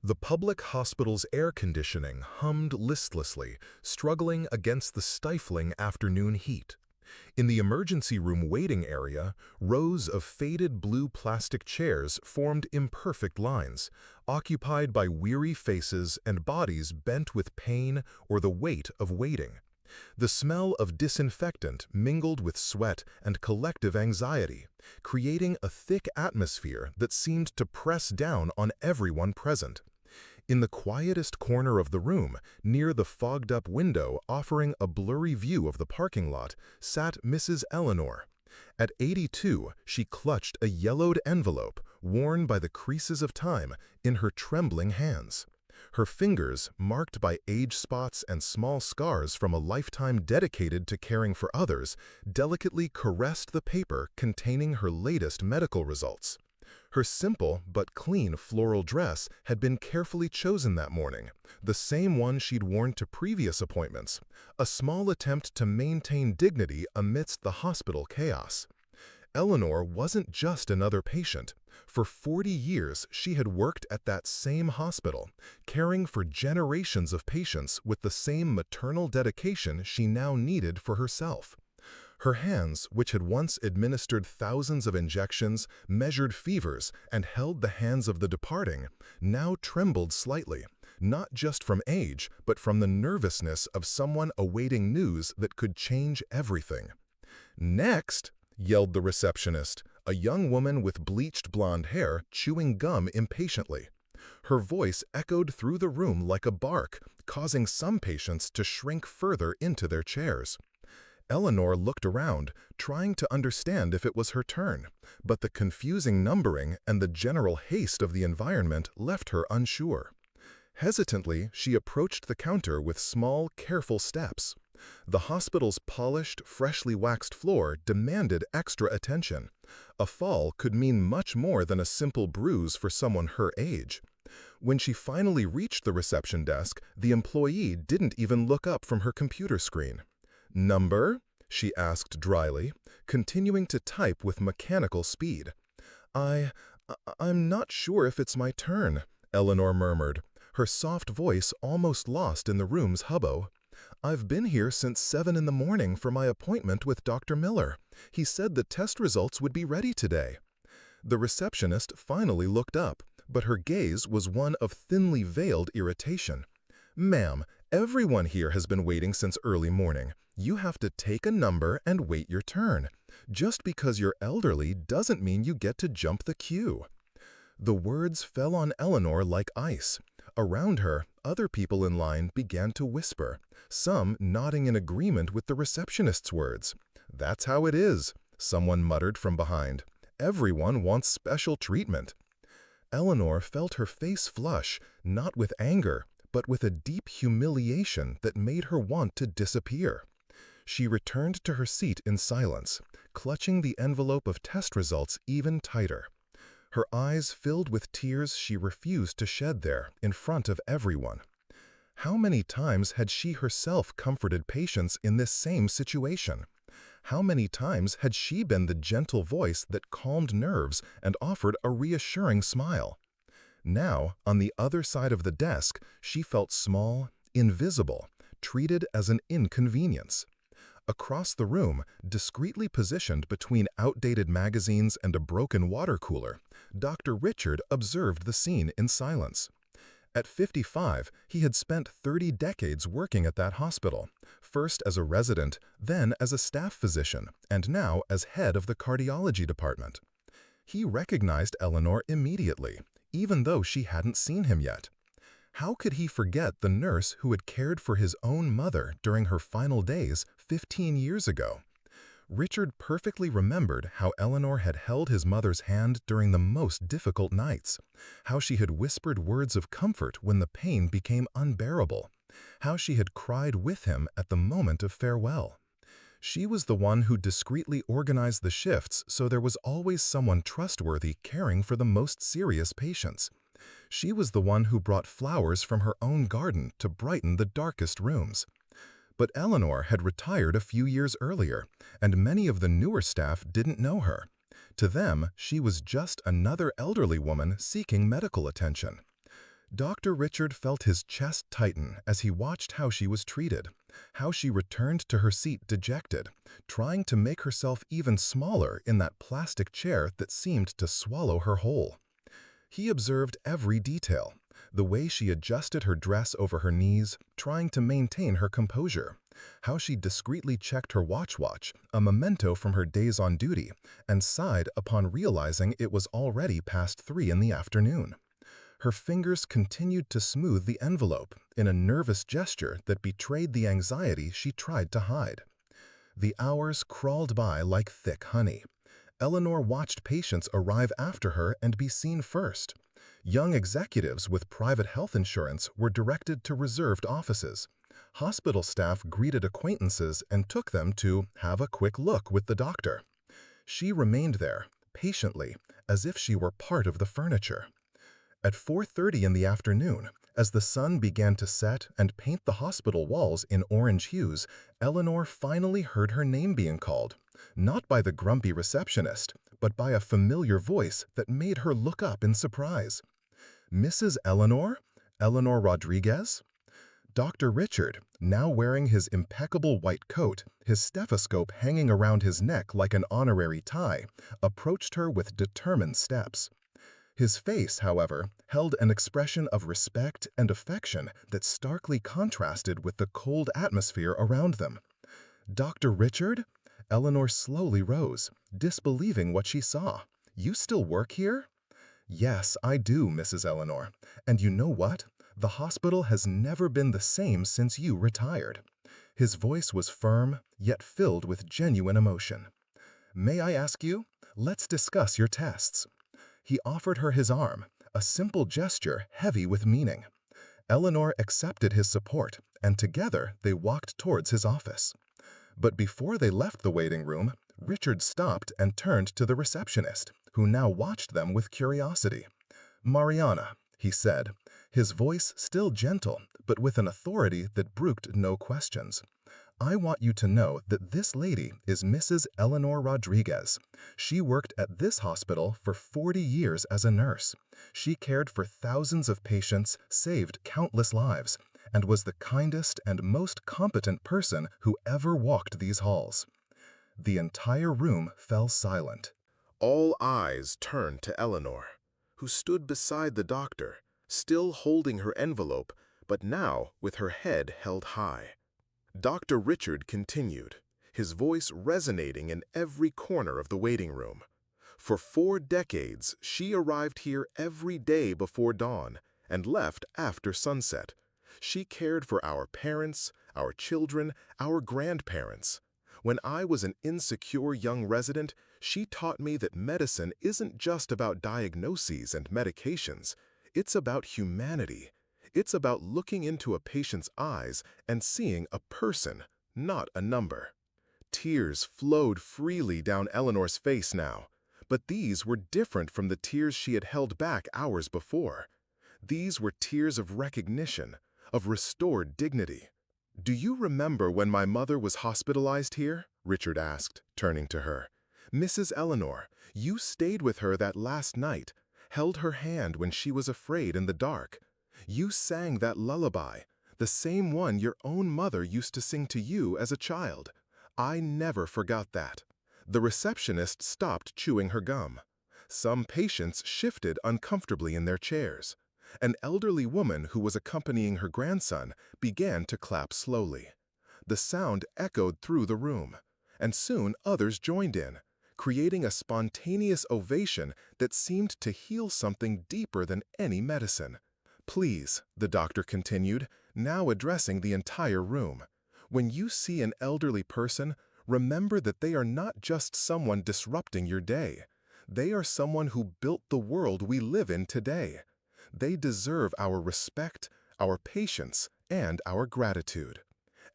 The public hospital's air conditioning hummed listlessly, struggling against the stifling afternoon heat. In the emergency room waiting area, rows of faded blue plastic chairs formed imperfect lines, occupied by weary faces and bodies bent with pain or the weight of waiting. The smell of disinfectant mingled with sweat and collective anxiety, creating a thick atmosphere that seemed to press down on everyone present. In the quietest corner of the room, near the fogged-up window offering a blurry view of the parking lot, sat Mrs. Eleanor. At 82, she clutched a yellowed envelope, worn by the creases of time, in her trembling hands. Her fingers, marked by age spots and small scars from a lifetime dedicated to caring for others, delicately caressed the paper containing her latest medical results. Her simple but clean floral dress had been carefully chosen that morning, the same one she'd worn to previous appointments, a small attempt to maintain dignity amidst the hospital chaos. Eleanor wasn't just another patient. For 40 years, she had worked at that same hospital, caring for generations of patients with the same maternal dedication she now needed for herself. Her hands, which had once administered thousands of injections, measured fevers, and held the hands of the departing, now trembled slightly, not just from age, but from the nervousness of someone awaiting news that could change everything. "Next!" yelled the receptionist, a young woman with bleached blonde hair chewing gum impatiently. Her voice echoed through the room like a bark, causing some patients to shrink further into their chairs. Eleanor looked around, trying to understand if it was her turn, but the confusing numbering and the general haste of the environment left her unsure. Hesitantly, she approached the counter with small, careful steps. The hospital's polished, freshly waxed floor demanded extra attention. A fall could mean much more than a simple bruise for someone her age. When she finally reached the reception desk, the employee didn't even look up from her computer screen. "Number?" she asked dryly, continuing to type with mechanical speed. I'm not sure if it's my turn," Eleanor murmured, her soft voice almost lost in the room's hubbub. "I've been here since 7 in the morning for my appointment with Dr. Miller. He said the test results would be ready today." The receptionist finally looked up, but her gaze was one of thinly veiled irritation. "Ma'am, everyone here has been waiting since early morning. You have to take a number and wait your turn. Just because you're elderly doesn't mean you get to jump the queue." The words fell on Eleanor like ice. Around her, other people in line began to whisper, some nodding in agreement with the receptionist's words. "That's how it is," someone muttered from behind. "Everyone wants special treatment." Eleanor felt her face flush, not with anger, but with a deep humiliation that made her want to disappear. She returned to her seat in silence, clutching the envelope of test results even tighter. Her eyes filled with tears she refused to shed there, in front of everyone. How many times had she herself comforted patients in this same situation? How many times had she been the gentle voice that calmed nerves and offered a reassuring smile? Now, on the other side of the desk, she felt small, invisible, treated as an inconvenience. Across the room, discreetly positioned between outdated magazines and a broken water cooler, Dr. Richard observed the scene in silence. At 55, he had spent 30 decades working at that hospital, first as a resident, then as a staff physician, and now as head of the cardiology department. He recognized Eleanor immediately, even though she hadn't seen him yet. How could he forget the nurse who had cared for his own mother during her final days 15 years ago? Richard perfectly remembered how Eleanor had held his mother's hand during the most difficult nights, how she had whispered words of comfort when the pain became unbearable, how she had cried with him at the moment of farewell. She was the one who discreetly organized the shifts so there was always someone trustworthy caring for the most serious patients. She was the one who brought flowers from her own garden to brighten the darkest rooms. But Eleanor had retired a few years earlier, and many of the newer staff didn't know her. To them, she was just another elderly woman seeking medical attention. Dr. Richard felt his chest tighten as he watched how she was treated, how she returned to her seat dejected, trying to make herself even smaller in that plastic chair that seemed to swallow her whole. He observed every detail, the way she adjusted her dress over her knees, trying to maintain her composure, how she discreetly checked her watch, a memento from her days on duty, and sighed upon realizing it was already past 3 in the afternoon. Her fingers continued to smooth the envelope in a nervous gesture that betrayed the anxiety she tried to hide. The hours crawled by like thick honey. Eleanor watched patients arrive after her and be seen first. Young executives with private health insurance were directed to reserved offices. Hospital staff greeted acquaintances and took them to have a quick look with the doctor. She remained there, patiently, as if she were part of the furniture. At 4:30 in the afternoon, as the sun began to set and paint the hospital walls in orange hues, Eleanor finally heard her name being called, not by the grumpy receptionist, but by a familiar voice that made her look up in surprise. "Mrs. Eleanor? Eleanor Rodriguez?" Dr. Richard, now wearing his impeccable white coat, his stethoscope hanging around his neck like an honorary tie, approached her with determined steps. His face, however, held an expression of respect and affection that starkly contrasted with the cold atmosphere around them. "Dr. Richard?" Eleanor slowly rose, disbelieving what she saw. "You still work here?" "Yes, I do, Mrs. Eleanor. And you know what? The hospital has never been the same since you retired." His voice was firm, yet filled with genuine emotion. "May I ask you? Let's discuss your tests." He offered her his arm, a simple gesture heavy with meaning. Eleanor accepted his support, and together they walked towards his office. But before they left the waiting room, Richard stopped and turned to the receptionist, who now watched them with curiosity. "Mariana," he said, his voice still gentle, but with an authority that brooked no questions. "I want you to know that this lady is Mrs. Eleanor Rodriguez. She worked at this hospital for 40 years as a nurse. She cared for thousands of patients, saved countless lives, and was the kindest and most competent person who ever walked these halls." The entire room fell silent. All eyes turned to Eleanor, who stood beside the doctor, still holding her envelope, but now with her head held high. Dr. Richard continued, his voice resonating in every corner of the waiting room. "For 4 decades, she arrived here every day before dawn and left after sunset. She cared for our parents, our children, our grandparents. When I was an insecure young resident, she taught me that medicine isn't just about diagnoses and medications. It's about humanity. It's about looking into a patient's eyes and seeing a person, not a number." Tears flowed freely down Eleanor's face now, but these were different from the tears she had held back hours before. These were tears of recognition, of restored dignity. "Do you remember when my mother was hospitalized here?" Richard asked, turning to her. "Mrs. Eleanor, you stayed with her that last night, held her hand when she was afraid in the dark. You sang that lullaby, the same one your own mother used to sing to you as a child. I never forgot that." The receptionist stopped chewing her gum. Some patients shifted uncomfortably in their chairs. An elderly woman who was accompanying her grandson began to clap slowly. The sound echoed through the room, and soon others joined in, creating a spontaneous ovation that seemed to heal something deeper than any medicine. "Please," the doctor continued, now addressing the entire room, "when you see an elderly person, remember that they are not just someone disrupting your day. They are someone who built the world we live in today. They deserve our respect, our patience, and our gratitude."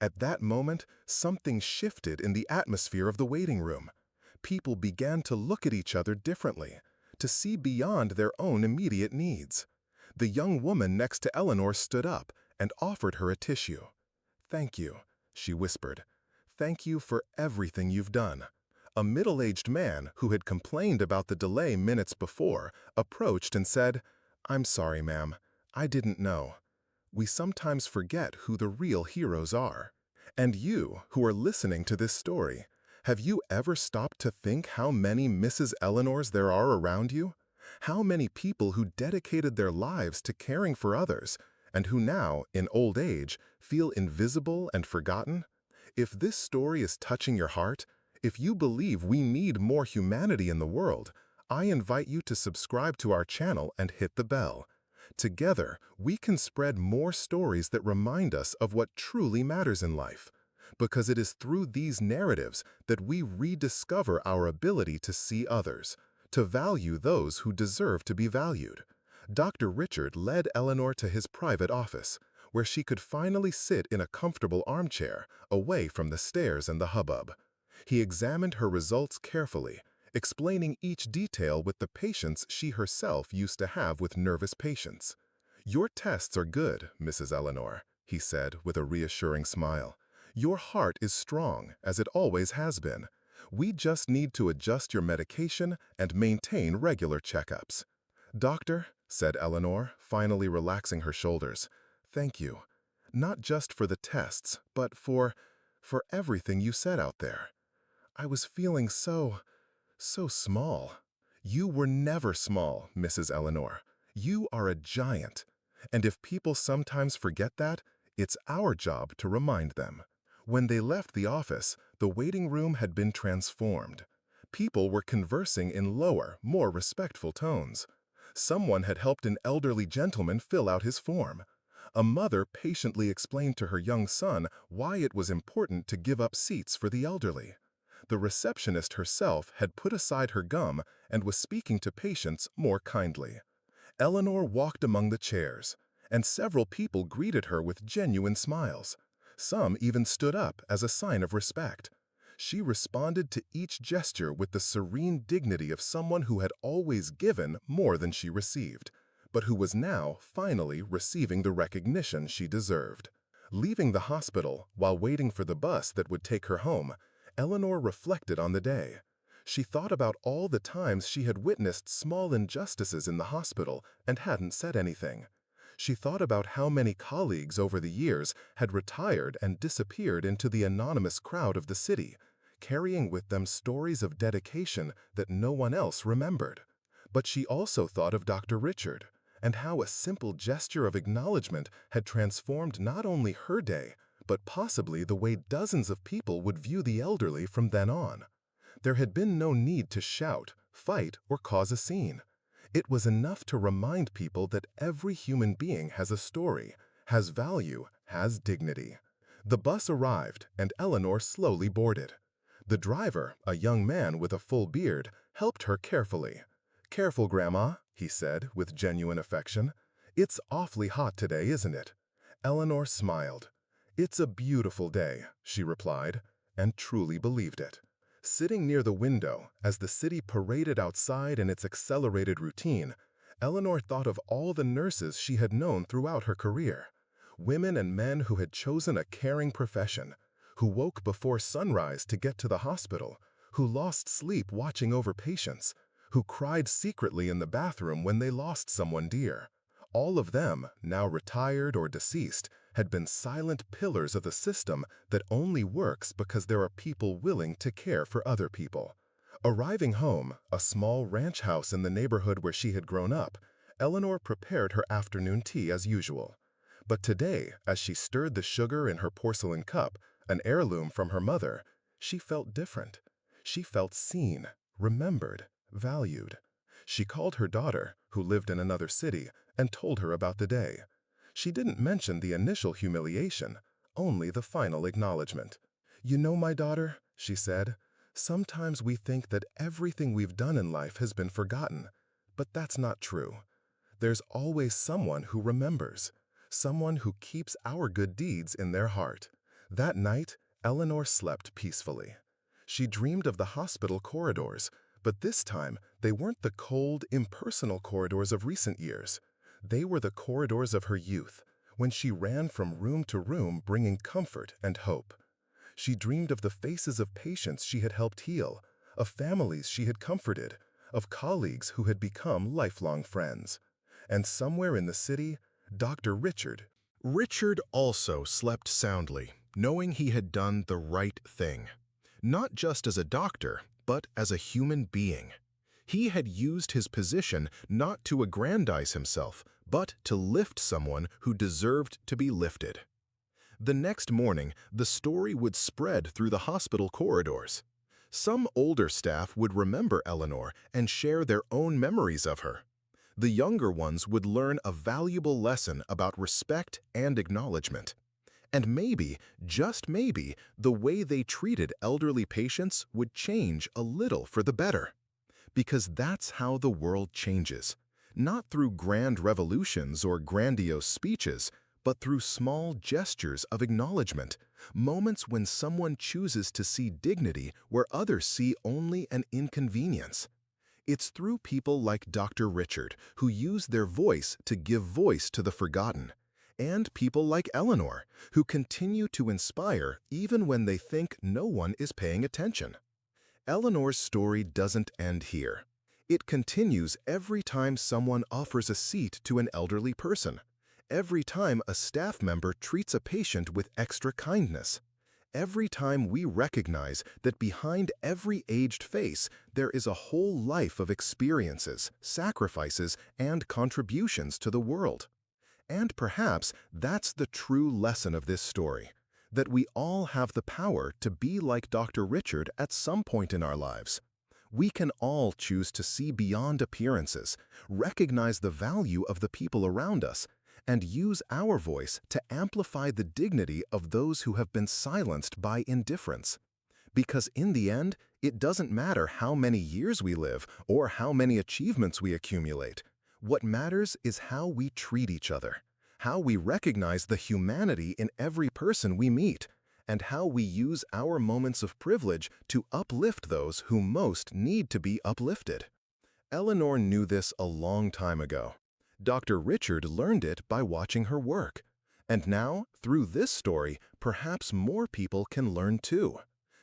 At that moment, something shifted in the atmosphere of the waiting room. People began to look at each other differently, to see beyond their own immediate needs. The young woman next to Eleanor stood up and offered her a tissue. "Thank you," she whispered. "Thank you for everything you've done." A middle-aged man who had complained about the delay minutes before approached and said, "I'm sorry, ma'am. I didn't know. We sometimes forget who the real heroes are. And you, who are listening to this story, have you ever stopped to think how many Mrs. Eleanors there are around you? How many people who dedicated their lives to caring for others, and who now, in old age, feel invisible and forgotten? If this story is touching your heart, if you believe we need more humanity in the world, I invite you to subscribe to our channel and hit the bell. Together, we can spread more stories that remind us of what truly matters in life, because it is through these narratives that we rediscover our ability to see others, to value those who deserve to be valued. Dr. Richard led Eleanor to his private office, where she could finally sit in a comfortable armchair, away from the stairs and the hubbub. He examined her results carefully, explaining each detail with the patience she herself used to have with nervous patients. "Your tests are good, Mrs. Eleanor," he said with a reassuring smile. "Your heart is strong, as it always has been. We just need to adjust your medication and maintain regular checkups." "Doctor," said Eleanor, finally relaxing her shoulders, "thank you. Not just for the tests, but for everything you said out there. I was feeling so small." "You were never small, Mrs. Eleanor. You are a giant. And if people sometimes forget that, it's our job to remind them." When they left the office, the waiting room had been transformed. People were conversing in lower, more respectful tones. Someone had helped an elderly gentleman fill out his form. A mother patiently explained to her young son why it was important to give up seats for the elderly. The receptionist herself had put aside her gum and was speaking to patients more kindly. Eleanor walked among the chairs, and several people greeted her with genuine smiles. Some even stood up as a sign of respect. She responded to each gesture with the serene dignity of someone who had always given more than she received, but who was now finally receiving the recognition she deserved. Leaving the hospital, while waiting for the bus that would take her home, Eleanor reflected on the day. She thought about all the times she had witnessed small injustices in the hospital and hadn't said anything. She thought about how many colleagues over the years had retired and disappeared into the anonymous crowd of the city, carrying with them stories of dedication that no one else remembered. But she also thought of Dr. Richard, and how a simple gesture of acknowledgement had transformed not only her day, but possibly the way dozens of people would view the elderly from then on. There had been no need to shout, fight, or cause a scene. It was enough to remind people that every human being has a story, has value, has dignity. The bus arrived, and Eleanor slowly boarded. The driver, a young man with a full beard, helped her carefully. "Careful, Grandma," he said with genuine affection. "It's awfully hot today, isn't it?" Eleanor smiled. "It's a beautiful day," she replied, and truly believed it. Sitting near the window, as the city paraded outside in its accelerated routine, Eleanor thought of all the nurses she had known throughout her career. Women and men who had chosen a caring profession, who woke before sunrise to get to the hospital, who lost sleep watching over patients, who cried secretly in the bathroom when they lost someone dear. All of them, now retired or deceased, had been silent pillars of the system that only works because there are people willing to care for other people. Arriving home, a small ranch house in the neighborhood where she had grown up, Eleanor prepared her afternoon tea as usual. But today, as she stirred the sugar in her porcelain cup, an heirloom from her mother, she felt different. She felt seen, remembered, valued. She called her daughter, who lived in another city, and told her about the day. She didn't mention the initial humiliation, only the final acknowledgement. "You know, my daughter," she said, "sometimes we think that everything we've done in life has been forgotten, but that's not true. There's always someone who remembers, someone who keeps our good deeds in their heart." That night, Eleanor slept peacefully. She dreamed of the hospital corridors, but this time they weren't the cold, impersonal corridors of recent years. They were the corridors of her youth, when she ran from room to room bringing comfort and hope. She dreamed of the faces of patients she had helped heal, of families she had comforted, of colleagues who had become lifelong friends. And somewhere in the city, Dr. Richard. Richard also slept soundly, knowing he had done the right thing. Not just as a doctor, but as a human being. He had used his position not to aggrandize himself, but to lift someone who deserved to be lifted. The next morning, the story would spread through the hospital corridors. Some older staff would remember Eleanor and share their own memories of her. The younger ones would learn a valuable lesson about respect and acknowledgement. And maybe, just maybe, the way they treated elderly patients would change a little for the better. Because that's how the world changes. Not through grand revolutions or grandiose speeches, but through small gestures of acknowledgement, moments when someone chooses to see dignity where others see only an inconvenience. It's through people like Dr. Richard, who use their voice to give voice to the forgotten, and people like Eleanor, who continue to inspire even when they think no one is paying attention. Eleanor's story doesn't end here. It continues every time someone offers a seat to an elderly person, every time a staff member treats a patient with extra kindness, every time we recognize that behind every aged face there is a whole life of experiences, sacrifices, and contributions to the world. And perhaps that's the true lesson of this story, that we all have the power to be like Dr. Richard at some point in our lives. We can all choose to see beyond appearances, recognize the value of the people around us, and use our voice to amplify the dignity of those who have been silenced by indifference. Because in the end, it doesn't matter how many years we live or how many achievements we accumulate. What matters is how we treat each other, how we recognize the humanity in every person we meet, and how we use our moments of privilege to uplift those who most need to be uplifted. Eleanor knew this a long time ago. Dr. Richard learned it by watching her work. And now, through this story, perhaps more people can learn too.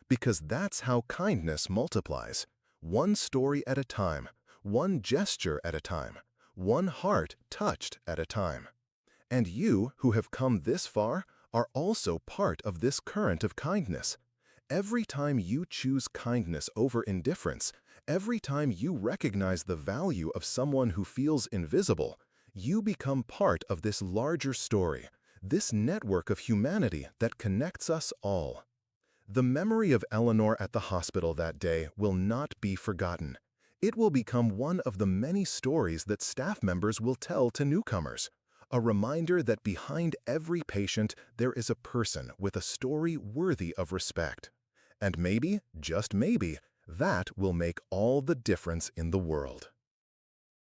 Because that's how kindness multiplies. One story at a time, one gesture at a time, one heart touched at a time. And you, who have come this far, are also part of this current of kindness. Every time you choose kindness over indifference, every time you recognize the value of someone who feels invisible, you become part of this larger story, this network of humanity that connects us all. The memory of Eleanor at the hospital that day will not be forgotten. It will become one of the many stories that staff members will tell to newcomers. A reminder that behind every patient there is a person with a story worthy of respect. And maybe, just maybe, that will make all the difference in the world.